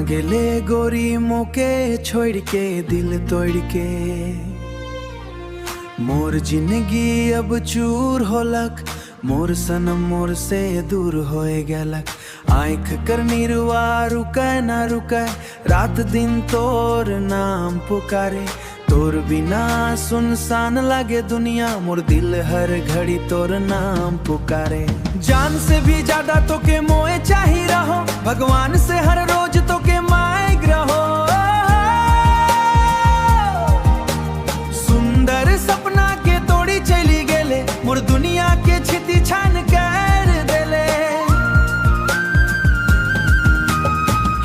कहाँ गेले गोरी मोके छोड़ के दिल तोड़ के। मोर जिंदगी अब चूर होलक, मोर सनम मोर से दूर होए गेलक। आँख कर निरवा रुकै ना रुकै, रात दिन तोर नाम पुकारे। तोर बिना सुनसान लागे दुनिया, मोर दिल हर घड़ी तोर नाम पुकारे। जान से भी ज्यादा तो के मोए चाही रहो, भगवान से हर रोज तो के मांग रहो। सुंदर सपना के तोड़ी चली गेले, मोर दुनिया के छिती छान कर देले।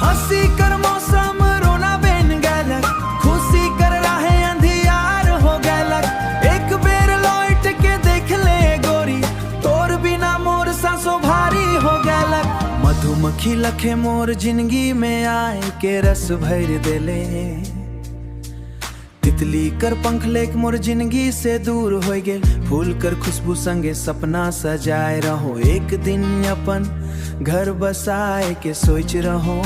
हंसी कर मौसम रोना बन गेलक, खुशी कर राहे अंधियार हो गेलक। एक बेर लौट के देख ले गोरी, तोर बिना मोर सांसों भारी हो गेलक। मधुमक्खी लखे मोर जिंदगी में आए के रस भर देले। तितली कर पंख लेक मोर जिंदगी से दूर हो गेल। फूल कर खुशबू संगे सपना सजाए रहो, एक दिन अपन घर बसाए के सोच रहो।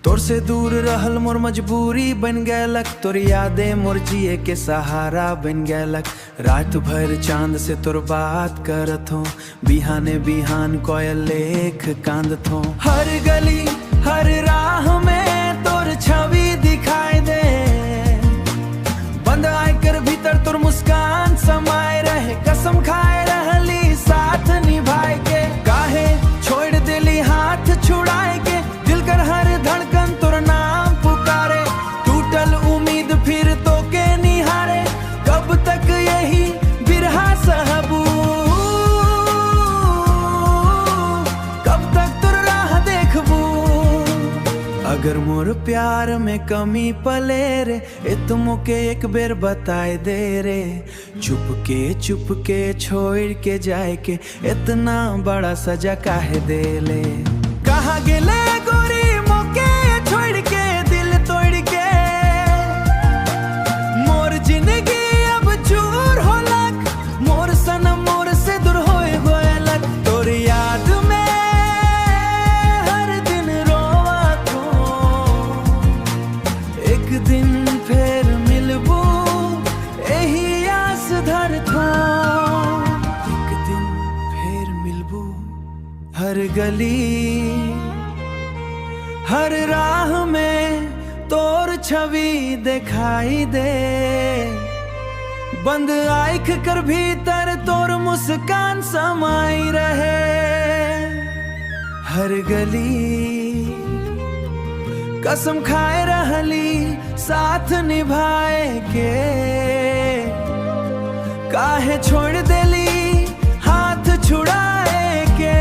तोर से दूर रहल मोर मजबूरी बन गेलक, तोर यादें मोर जिए के सहारा बन गेलक। रात भर चांद से तोर बात करत हो, बिहाने बिहान कोयल लेख कांदत हो। हर गली हर राह में तोर छवि दिखाई दे, बंद आँख भीतर तोर मुस्कान समाये रहे। कसम खाए रहली साथ निभाए के, काहे छोड़ देली हाथ छुड़ाए के। दिल कर हर धड़कन तोर नाम पुकारे, टूटल उम्मीद फिर तो के निहारे। कब तक यही बिरहा सहबू, कब तक तोर राह देखबू। अगर मोर प्यार में कमी पले रे, ए तुम के एक बेर बताए दे रे। चुप के छोड़ के जाए के, इतना बड़ा सजा काहे दे ले। कहाँ गेले गोरी मोके छोड़ के दिल तोड़ के। मोर जिंदगी अब चूर होलक, मोर सनम मोर से दूर होए गोयलक। तोर याद में हर दिन रोवत हो, एक दिन फिर मिलबू एही आस धरत हो। एक दिन फिर मिलबू। हर गली हर राह में तोर छवि दिखाई दे, बंद आँख कर भीतर तोर मुस्कान समाई रहे। हर गली कसम खाए रहली साथ निभाए के, काहे छोड़ देली हाथ छुड़ाए के।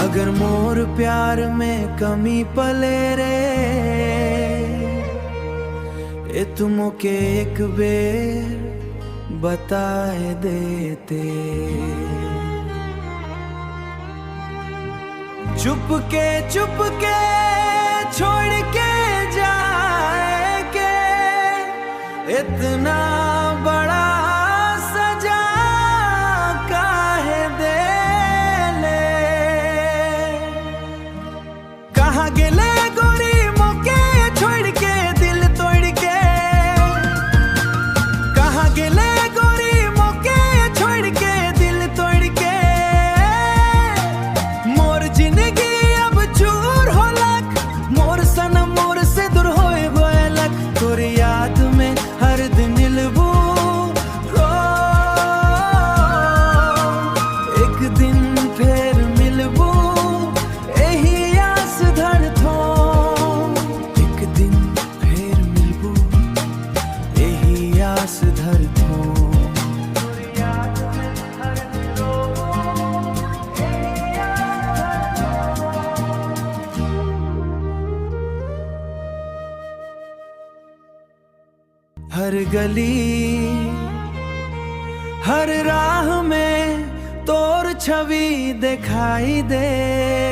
अगर मोर प्यार में कमी पले रे, ए तुम के एक बेर बताए देते। चुप के छोड़ के जाए के, इतना बड़ा सजा काहे दे ले। कहाँ गेले गोरी मोके छोड़ के दिल तोड़ के। कहाँ गेले गोरी मोके छोड़ के दिल तोड़ के। मोर जिंदगी अब चूर होलक, मोर सनम मोर से दूर होए गोयलक। तोर याद में हर दिन मिलबू रो, एक दिन फिर मिलबू एही आस धरत हो। एक दिन फिर मिलबू एही आस धरत हो। हर गली हर राह में तोर छवि दिखाई दे,